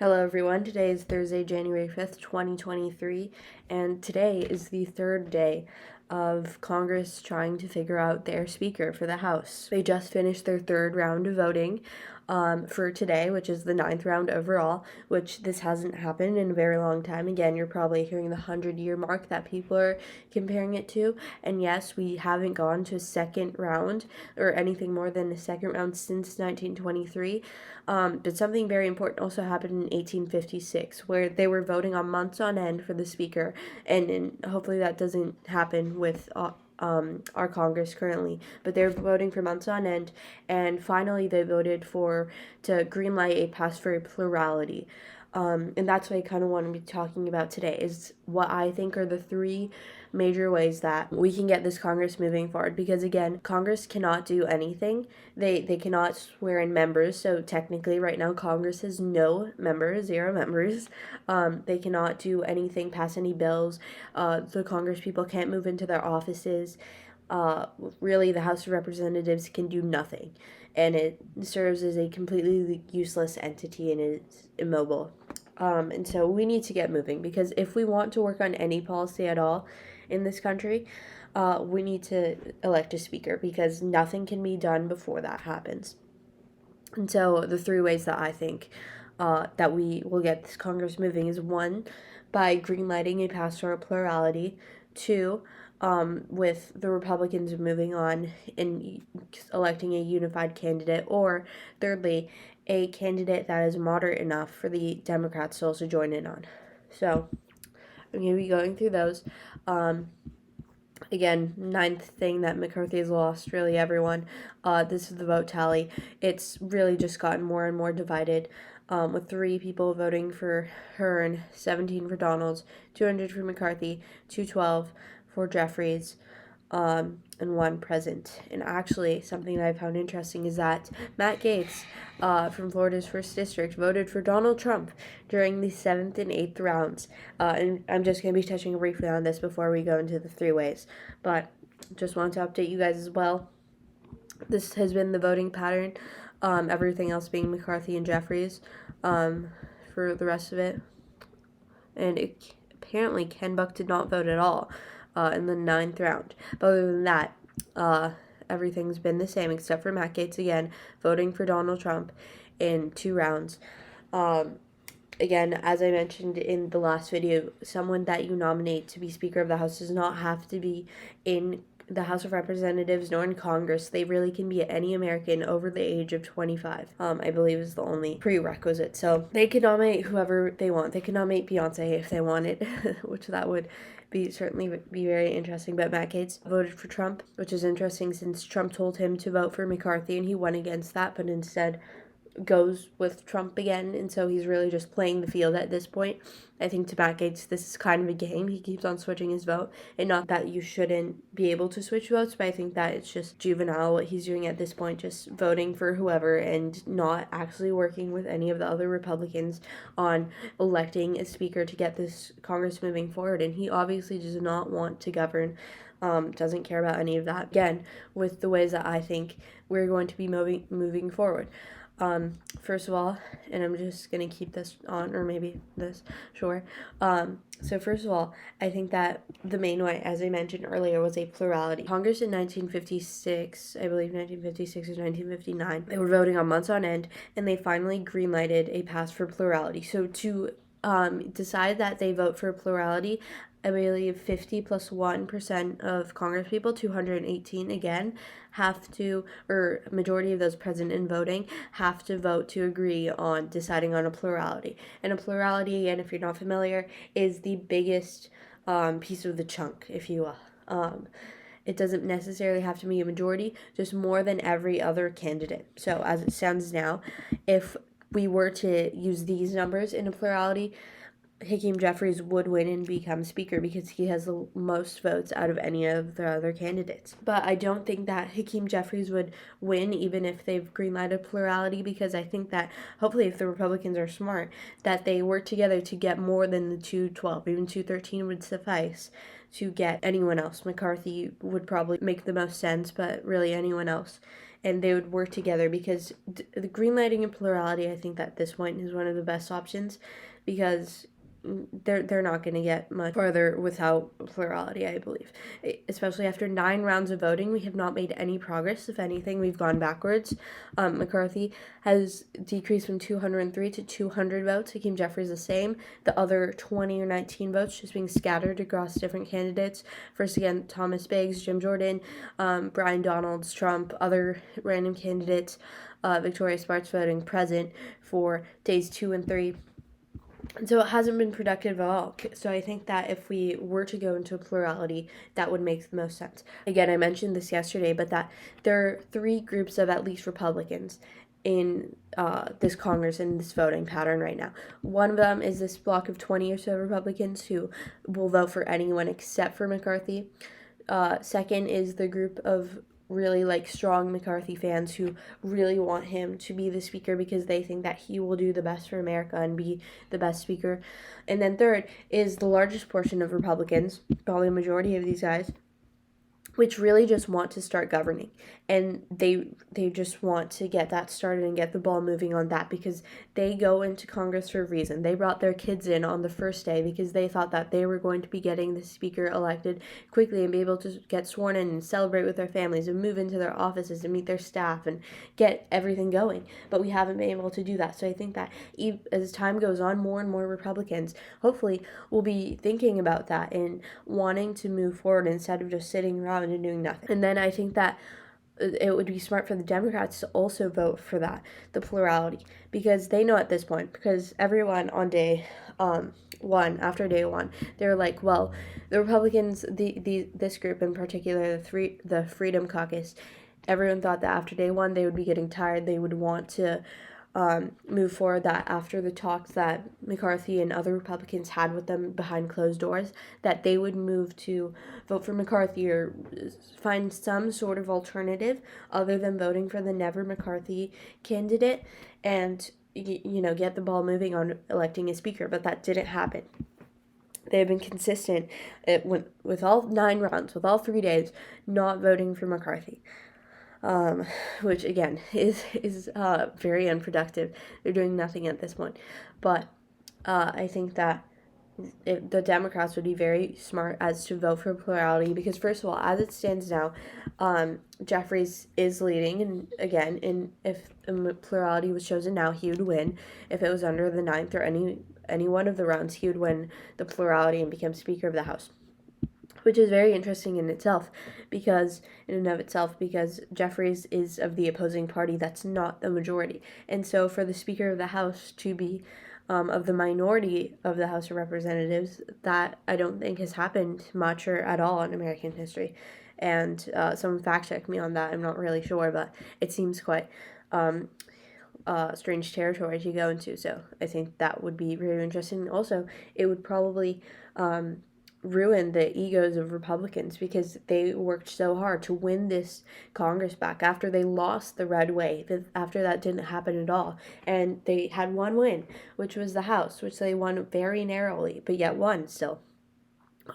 Hello everyone, today is Thursday, January 5th, 2023, and today is the third day of Congress trying to figure out their speaker for the House. They just finished their third round of voting for today, which is the ninth round overall, which this hasn't happened in a very long time. Again, you're probably hearing the 100-year mark that people are comparing it to, and yes, we haven't gone to a second round or anything more than a second round since 1923. But something very important also happened in 1856, where they were voting on months on end for the speaker, and hopefully that doesn't happen with our Congress currently, but they're voting for months on end, and finally they voted to greenlight a pass for a plurality. And that's what I kind of want to be talking about today, is what I think are the three major ways that we can get this Congress moving forward. Because again, Congress cannot do anything. They cannot swear in members. So technically right now Congress has no members, 0 members. They cannot do anything, pass any bills. The Congress people can't move into their offices. Really, the House of Representatives can do nothing, and it serves as a completely useless entity and is immobile. And so we need to get moving, because if we want to work on any policy at all in this country, we need to elect a speaker, because nothing can be done before that happens. And so the three ways that I think that we will get this Congress moving is: one, by greenlighting a pastoral plurality; two, with the Republicans moving on and electing a unified candidate; or thirdly, a candidate that is moderate enough for the Democrats to also join in on. So I'm going to be going through those. Again, ninth thing that McCarthy has lost, really, everyone. This is the vote tally. It's really just gotten more and more divided, with 3 people voting for her and 17 for Donalds, 200 for McCarthy, 212 for Jeffries, and 1 present. And actually, something that I found interesting is that Matt Gaetz, from Florida's 1st District, voted for Donald Trump during the 7th and 8th rounds. And I'm just going to be touching briefly on this before we go into the 3 ways. But just want to update you guys as well. This has been the voting pattern, everything else being McCarthy and Jeffries for the rest of it. And apparently Ken Buck did not vote at all in the 9th round. But other than that, everything's been the same, except for Matt Gaetz, again, voting for Donald Trump in 2 rounds. Again, as I mentioned in the last video, someone that you nominate to be Speaker of the House does not have to be in the House of Representatives nor in Congress. They really can be any American over the age of 25, I believe is the only prerequisite. So they can nominate whoever they want. They can nominate Beyonce if they wanted, which that would certainly be very interesting. But Matt Gaetz voted for Trump, which is interesting since Trump told him to vote for McCarthy and he went against that, but instead goes with Trump again, and so he's really just playing the field at this point. I think to Matt Gaetz, this is kind of a game. He keeps on switching his vote, and not that you shouldn't be able to switch votes, but I think that it's just juvenile what he's doing at this point, just voting for whoever and not actually working with any of the other Republicans on electing a speaker to get this Congress moving forward. And he obviously does not want to govern, doesn't care about any of that. Again, with the ways that I think we're going to be moving forward. First of all, and I'm just going to keep this on, or maybe this, sure. So first of all, I think that the main way, as I mentioned earlier, was a plurality. Congress in 1956, I believe 1956 or 1959, they were voting on months on end, and they finally greenlighted a pass for plurality. So to decide that they vote for plurality, I believe 50 plus 1% of Congress people, 218 again, have to, or majority of those present and voting, have to vote to agree on deciding on a plurality. And a plurality, again, if you're not familiar, is the biggest piece of the chunk, if you will. It doesn't necessarily have to be a majority, just more than every other candidate. So as it stands now, if we were to use these numbers in a plurality, Hakeem Jeffries would win and become Speaker because he has the most votes out of any of the other candidates. But I don't think that Hakeem Jeffries would win even if they've greenlighted plurality, because I think that hopefully if the Republicans are smart, that they work together to get more than the 212, even 213 would suffice to get anyone else. McCarthy would probably make the most sense, but really anyone else. and they would work together, because the greenlighting and plurality, I think that at this point is one of the best options, because they're not going to get much farther without plurality, I believe. Especially after 9 rounds of voting, we have not made any progress. If anything, we've gone backwards. McCarthy has decreased from 203 to 200 votes. Hakeem Jeffries the same. The other 20 or 19 votes just being scattered across different candidates. First again, Thomas Biggs, Jim Jordan, Brian Donalds, Trump, other random candidates. Victoria Sparks voting present for days 2 and 3. So it hasn't been productive at all. So I think that if we were to go into a plurality, that would make the most sense. Again, I mentioned this yesterday, but that there are 3 groups of at least Republicans in this Congress, in this voting pattern right now. One of them is this block of 20 or so Republicans who will vote for anyone except for McCarthy. Second is the group of really strong McCarthy fans who really want him to be the speaker because they think that he will do the best for America and be the best speaker. And then third is the largest portion of Republicans, probably a majority of these guys, which really just want to start governing, and they just want to get that started and get the ball moving on that, because they go into Congress for a reason. They brought their kids in on the first day because they thought that they were going to be getting the speaker elected quickly and be able to get sworn in and celebrate with their families and move into their offices and meet their staff and get everything going. But we haven't been able to do that. So I think that as time goes on, more and more Republicans hopefully will be thinking about that and wanting to move forward instead of just sitting around and doing nothing. And then I think that it would be smart for the Democrats to also vote for that, the plurality, because they know at this point, because everyone on day after day 1, they're like, well, the Republicans, this group in particular, the Freedom Caucus, everyone thought that after day 1 they would be getting tired, they would want to move forward, that after the talks that McCarthy and other Republicans had with them behind closed doors, that they would move to vote for McCarthy or find some sort of alternative other than voting for the never McCarthy candidate and, get the ball moving on electing a speaker. But that didn't happen. They have been consistent with all 9 rounds, with all 3 days, not voting for McCarthy. Which again is very unproductive. They're doing nothing at this point. But I think that the Democrats would be very smart as to vote for plurality, because first of all, as it stands now, Jeffries is leading, and again, if a plurality was chosen now, he would win. If it was under the 9th or any one of the rounds, he would win the plurality and become Speaker of the House, which is very interesting in and of itself, because Jeffries is of the opposing party that's not the majority. And so for the Speaker of the House to be of the minority of the House of Representatives, that I don't think has happened much or at all in American history. And someone fact check me on that, I'm not really sure, but it seems quite strange territory to go into. So I think that would be really interesting. Also, it would probably ruin the egos of Republicans, because they worked so hard to win this Congress back after they lost the red wave, after that didn't happen at all. And they had one win, which was the House, which they won very narrowly, but yet won still.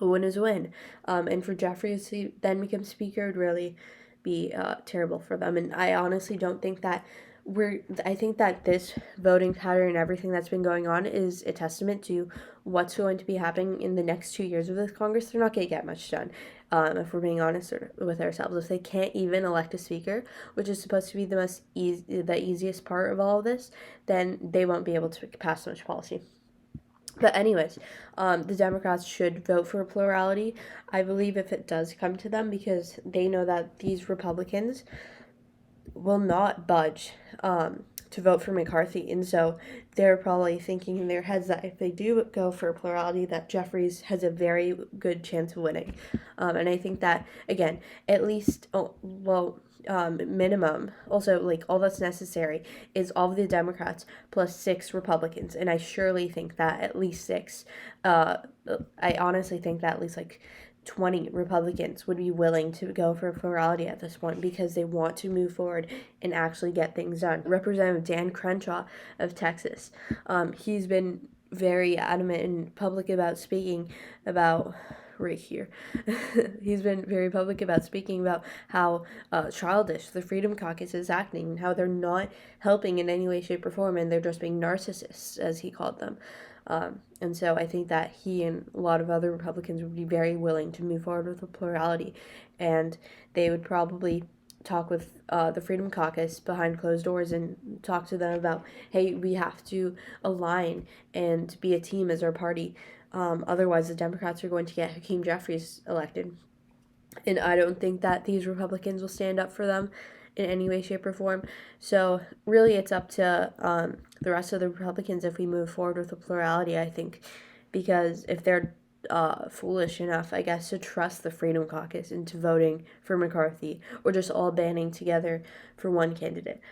A win is a win. And for Jeffries to then become Speaker would really be terrible for them. And I honestly don't think that I think that this voting pattern and everything that's been going on is a testament to what's going to be happening in the next 2 years of this Congress. They're not going to get much done, if we're being honest with ourselves. If they can't even elect a speaker, which is supposed to be the easiest part of all of this, then they won't be able to pass much policy. But anyways, the Democrats should vote for a plurality, I believe, if it does come to them, because they know that these Republicans will not budge to vote for McCarthy. And so they're probably thinking in their heads that if they do go for a plurality, that Jeffries has a very good chance of winning. And I think that, again, at least, minimum, also, all that's necessary is all of the Democrats plus 6 Republicans. And I surely think that at least 6, I honestly think that at least 20 Republicans would be willing to go for a plurality at this point, because they want to move forward and actually get things done. Representative Dan Crenshaw of Texas, he's been very adamant and public about speaking about right here. He's been very public about speaking about how childish the Freedom Caucus is acting and how they're not helping in any way, shape, or form, and they're just being narcissists, as he called them. And so I think that he and a lot of other Republicans would be very willing to move forward with a plurality, and they would probably talk with the Freedom Caucus behind closed doors and talk to them about, hey, we have to align and be a team as our party. Otherwise, the Democrats are going to get Hakeem Jeffries elected. And I don't think that these Republicans will stand up for them in any way, shape, or form. So really it's up to the rest of the Republicans if we move forward with a plurality, I think, because if they're foolish enough, I guess, to trust the Freedom Caucus into voting for McCarthy or just all banding together for one candidate.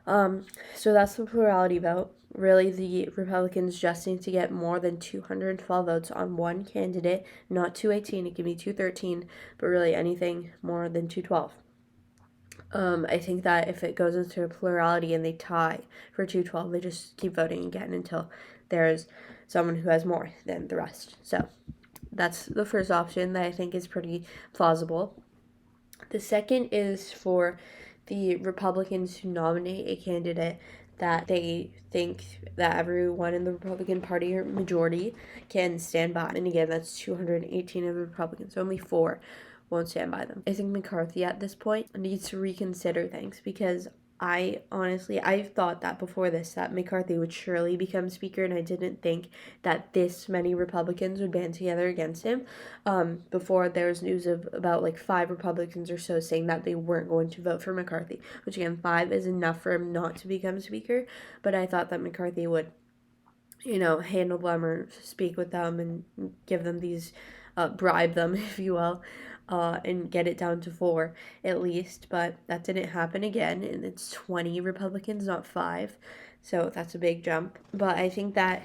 So that's the plurality vote. Really, the Republicans just need to get more than 212 votes on one candidate, not 218. It can be 213, but really anything more than 212. I think that if it goes into a plurality and they tie for 212, they just keep voting again until there's someone who has more than the rest. So that's the first option that I think is pretty plausible. The second is for the Republicans to nominate a candidate that they think that everyone in the Republican Party or majority can stand by. And again, that's 218 of the Republicans. Only 4 won't stand by them. I think McCarthy at this point needs to reconsider things because I thought that before this that McCarthy would surely become speaker, and I didn't think that this many Republicans would band together against him. Before there was news of about like 5 Republicans or so saying that they weren't going to vote for McCarthy, which again, 5 is enough for him not to become speaker. But I thought that McCarthy would, handle them or speak with them and give them these, bribe them, if you will, and get it down to 4 at least. But that didn't happen again, and it's 20 Republicans, not 5. So that's a big jump. But I think that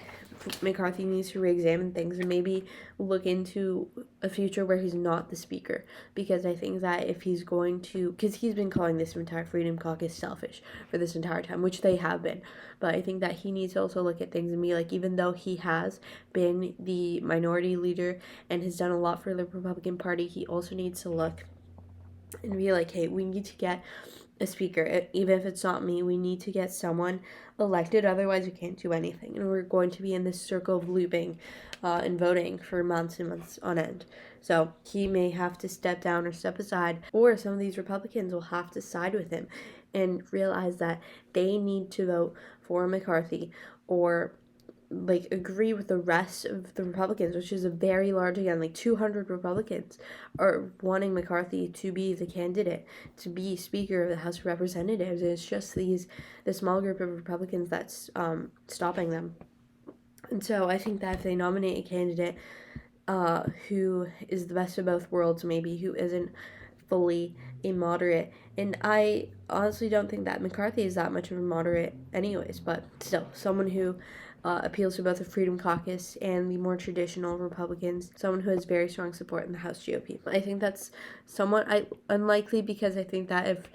McCarthy needs to re-examine things and maybe look into a future where he's not the speaker, because I think that if he's going to, because he's been calling this entire Freedom Caucus selfish for this entire time, which they have been, but I think that he needs to also look at things and be like, even though he has been the minority leader and has done a lot for the Republican Party, he also needs to look and be like, hey, we need to get a speaker. Even if it's not me, we need to get someone elected, otherwise we can't do anything, and we're going to be in this circle of looping and voting for months and months on end. So he may have to step down or step aside, or some of these Republicans will have to side with him and realize that they need to vote for McCarthy or agree with the rest of the Republicans, which is a very large, again, 200 Republicans are wanting McCarthy to be the candidate to be Speaker of the House of Representatives. It's just the small group of Republicans that's stopping them. And so I think that if they nominate a candidate who is the best of both worlds, maybe, who isn't fully a moderate, and I honestly don't think that McCarthy is that much of a moderate anyways, but still, someone who appeals to both the Freedom Caucus and the more traditional Republicans, someone who has very strong support in the House GOP. I think that's somewhat unlikely, because I think that if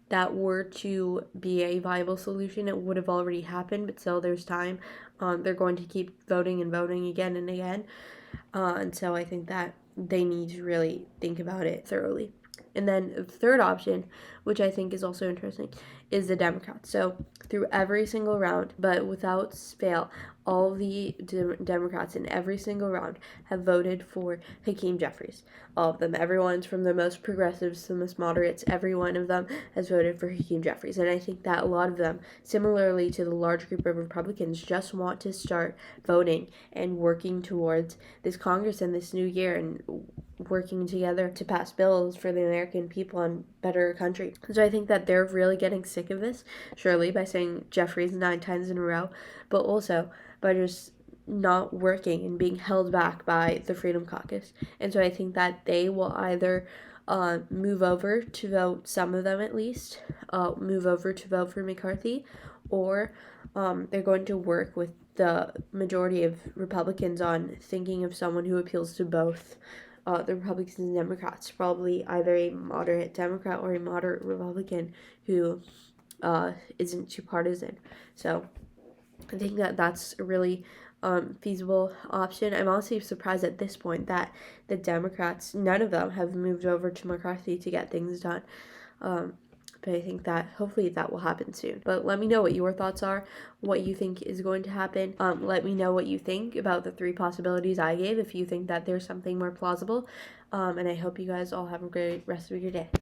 that were to be a viable solution, it would have already happened, but still there's time. They're going to keep voting and voting again and again, and so I think that they need to really think about it thoroughly. And then the third option, which I think is also interesting, is the Democrats. So through every single round, but without fail, all the Democrats in every single round have voted for Hakeem Jeffries. All of them. Everyone's from the most progressives to the most moderates. Every one of them has voted for Hakeem Jeffries. And I think that a lot of them, similarly to the large group of Republicans, just want to start voting and working towards this Congress and this new year and working together to pass bills for the American people and better country. So I think that they're really getting sick of this, surely by saying Jeffries 9 times in a row, but also by just not working and being held back by the Freedom Caucus. And so I think that they will either move over to vote, some of them at least, move over to vote for McCarthy, or they're going to work with the majority of Republicans on thinking of someone who appeals to both the Republicans and Democrats, probably either a moderate Democrat or a moderate Republican who isn't too partisan. So I think that that's a really feasible option. I'm honestly surprised at this point that the Democrats, none of them have moved over to McCarthy to get things done. But I think that hopefully that will happen soon. But let me know what your thoughts are, what you think is going to happen. Let me know what you think about the 3 possibilities I gave, if you think that there's something more plausible. And I hope you guys all have a great rest of your day.